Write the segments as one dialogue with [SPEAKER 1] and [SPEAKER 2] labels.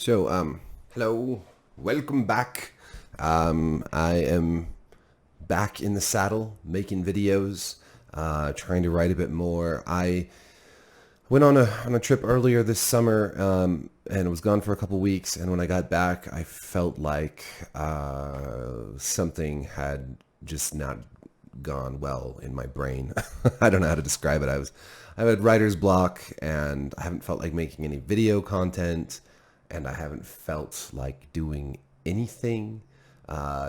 [SPEAKER 1] Hello, welcome back. I am back in the saddle, making videos, trying to write a bit more. I went on a trip earlier this summer, and was gone for a couple weeks. And when I got back, I felt like something had just not gone well in my brain. I don't know how to describe it. I've had writer's block, and I haven't felt like making any video content, and I haven't felt like doing anything.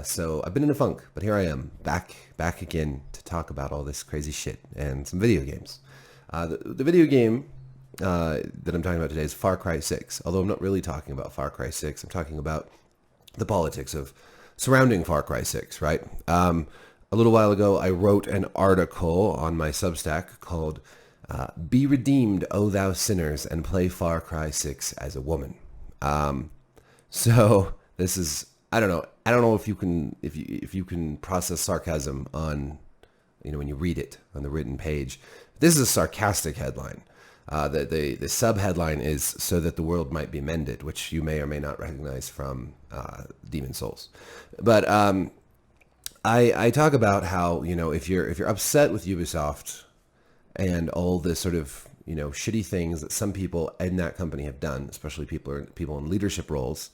[SPEAKER 1] So I've been in a funk, but here I am, back again to talk about all this crazy shit and some video games. The video game that I'm talking about today is Far Cry 6, although I'm not really talking about Far Cry 6. I'm talking about the politics of surrounding Far Cry 6, right? A little while ago, I wrote an article on my Substack called Be Redeemed, O Thou Sinners, and Play Far Cry 6 as a Woman. So this is, I don't know if you can process sarcasm on, when you read it on the written page. This is a sarcastic headline. The sub-headline is "So that the world might be mended," which you may or may not recognize from Demon Souls. But I talk about how, if you're upset with Ubisoft and all the sort of, shitty things that some people in that company have done, especially people in leadership roles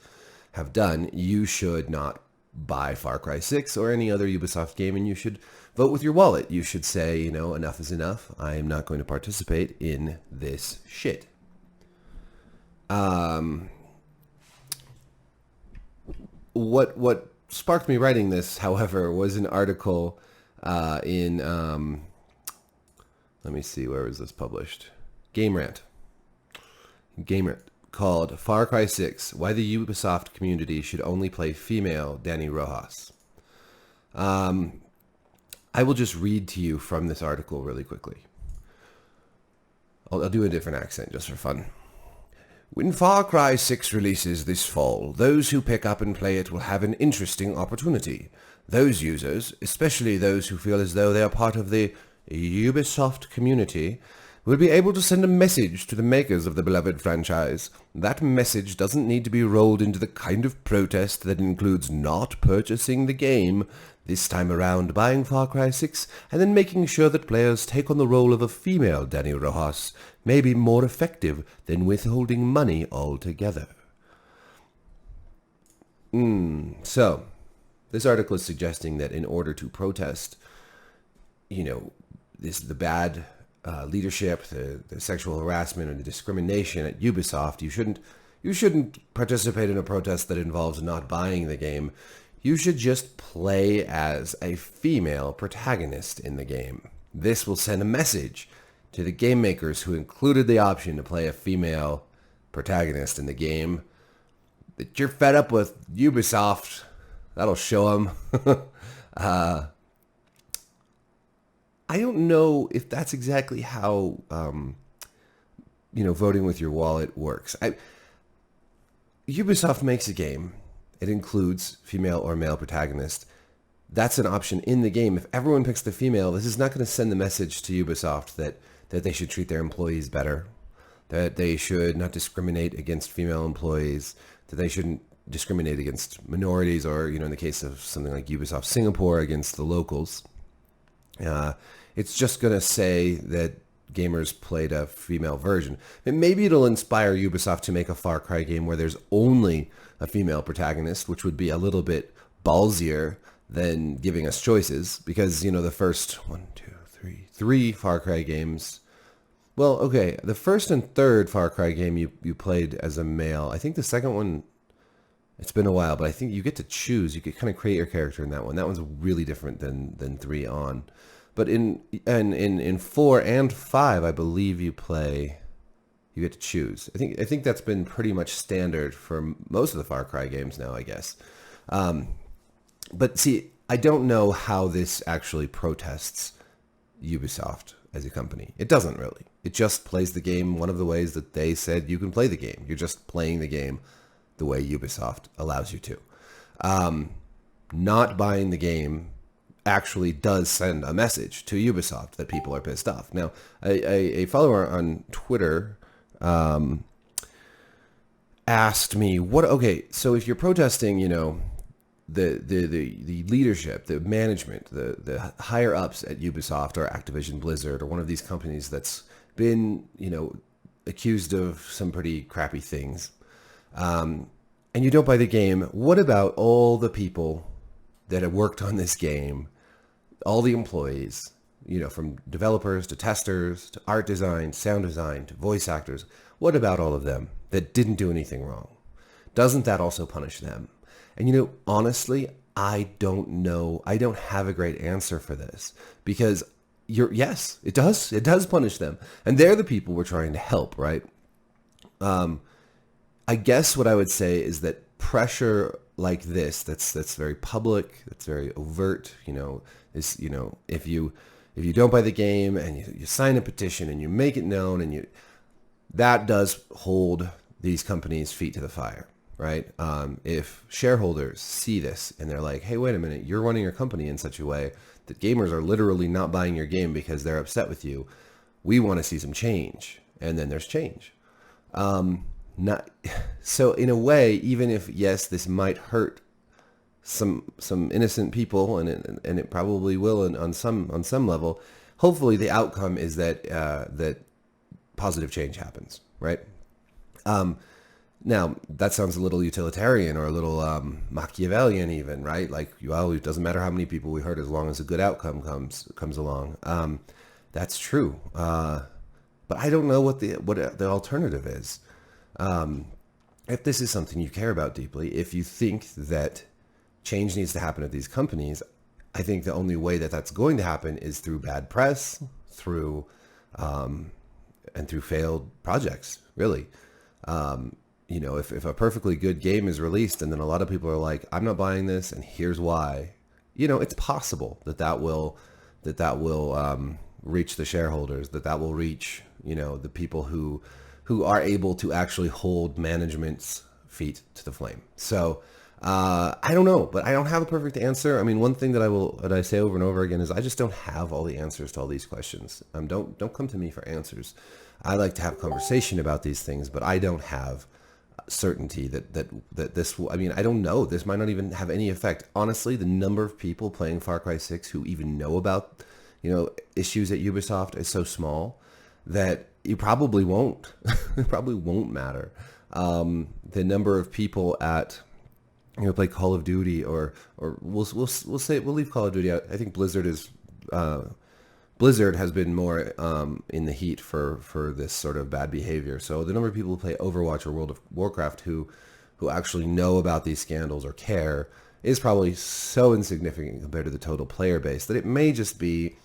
[SPEAKER 1] have done, you should not buy Far Cry 6 or any other Ubisoft game, and you should vote with your wallet. You should say, enough is enough. I am not going to participate in this shit. What sparked me writing this, however, was an article in, let me see, where was this published? Game Rant, called Far Cry 6, Why the Ubisoft Community Should Only Play Female Dani Rojas. I will just read to you from this article really quickly. I'll do a different accent just for fun. When Far Cry 6 releases this fall, those who pick up and play it will have an interesting opportunity. Those users, especially those who feel as though they are part of the Ubisoft community, will be able to send a message to the makers of the beloved franchise. That message doesn't need to be rolled into the kind of protest that includes not purchasing the game, this time around buying Far Cry 6, and then making sure that players take on the role of a female Dani Rojas may be more effective than withholding money altogether. So, this article is suggesting that in order to protest, the bad leadership, the sexual harassment, and the discrimination at Ubisoft, you shouldn't participate in a protest that involves not buying the game. You should just play as a female protagonist in the game. This will send a message to the game makers who included the option to play a female protagonist in the game that you're fed up with Ubisoft. That'll show them. I don't know if that's exactly how, voting with your wallet works. Ubisoft makes a game. It includes female or male protagonist. That's an option in the game. If everyone picks the female, this is not going to send the message to Ubisoft that they should treat their employees better, that they should not discriminate against female employees, that they shouldn't discriminate against minorities, or, in the case of something like Ubisoft Singapore, against the locals. It's just going to say that gamers played a female version. And maybe it'll inspire Ubisoft to make a Far Cry game where there's only a female protagonist, which would be a little bit ballsier than giving us choices, because, the first three Far Cry games, well, okay, the first and third Far Cry game you played as a male. I think the second one, it's been a while, but I think you get to choose. You can kind of create your character in that one. That one's really different than 3 on. But in 4 and 5, I believe you get to choose. I think that's been pretty much standard for most of the Far Cry games now, I guess. But see, I don't know how this actually protests Ubisoft as a company. It doesn't really. It just plays the game one of the ways that they said you can play the game. You're just playing the game the way Ubisoft allows you to. Not buying the game actually does send a message to Ubisoft that people are pissed off. Now, a follower on Twitter asked me, okay, so if you're protesting, the leadership, the management, the higher ups at Ubisoft or Activision Blizzard or one of these companies that's been, accused of some pretty crappy things, and you don't buy the game, what about all the people that have worked on this game, all the employees, from developers to testers to art design, sound design to voice actors? What about all of them that didn't do anything wrong? Doesn't that also punish them? And honestly, I don't know. I don't have a great answer for this because yes, it does. It does punish them. And they're the people we're trying to help, right? I guess what I would say is that pressure like this, that's very public, that's very overt, is, if you don't buy the game and you sign a petition and you make it known and that does hold these companies' feet to the fire, right? If shareholders see this and they're like, hey, wait a minute, you're running your company in such a way that gamers are literally not buying your game because they're upset with you. We want to see some change. And then there's change. So in a way, even if, yes, this might hurt some innocent people, and it probably will on some level, hopefully the outcome is that positive change happens, right? Now, that sounds a little utilitarian or a little Machiavellian even, right? Like, well, it doesn't matter how many people we hurt as long as a good outcome comes along. That's true. But I don't know what the alternative is. If this is something you care about deeply, if you think that change needs to happen at these companies, I think the only way that that's going to happen is through bad press, through failed projects, really. If a perfectly good game is released and then a lot of people are like, I'm not buying this and here's why, it's possible that will reach the shareholders, that will reach, the people who are able to actually hold management's feet to the flame. So I don't know, but I don't have a perfect answer. I mean, one thing that I say over and over again is I just don't have all the answers to all these questions. Don't come to me for answers. I like to have conversation about these things, but I don't have certainty that this will, I mean, I don't know. This might not even have any effect. Honestly, the number of people playing Far Cry 6 who even know about, issues at Ubisoft is so small that you probably won't. It probably won't matter. The number of people at play Call of Duty or we'll leave Call of Duty out. I think Blizzard has been more in the heat for this sort of bad behavior. So the number of people who play Overwatch or World of Warcraft who actually know about these scandals or care is probably so insignificant compared to the total player base that it may just be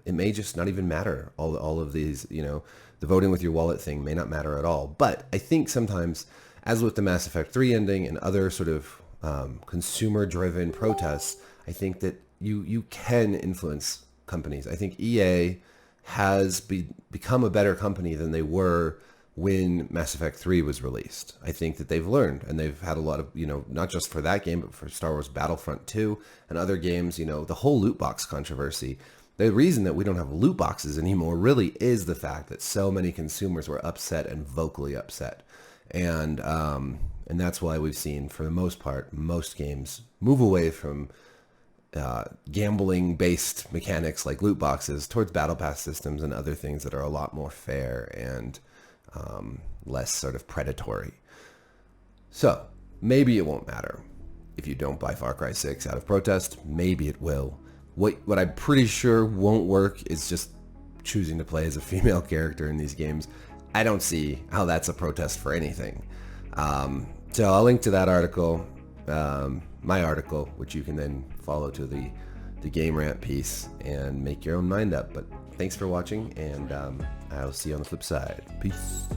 [SPEAKER 1] it may just not even matter. All of these, the voting with your wallet thing may not matter at all. But I think sometimes, as with the Mass Effect 3 ending and other sort of consumer-driven protests, I think that you can influence companies. I think EA has become a better company than they were when Mass Effect 3 was released. I think that they've learned, and they've had a lot of, not just for that game, but for Star Wars Battlefront 2 and other games, the whole loot box controversy. The reason that we don't have loot boxes anymore really is the fact that so many consumers were upset and vocally upset. And that's why we've seen, for the most part, most games move away from gambling-based mechanics like loot boxes towards battle pass systems and other things that are a lot more fair and less sort of predatory. So maybe it won't matter if you don't buy Far Cry 6 out of protest. Maybe it will. What I'm pretty sure won't work is just choosing to play as a female character in these games. I don't see how that's a protest for anything. So I'll link to that article, my article, which you can then follow to the Game Rant piece and make your own mind up. But thanks for watching, and I'll see you on the flip side. Peace.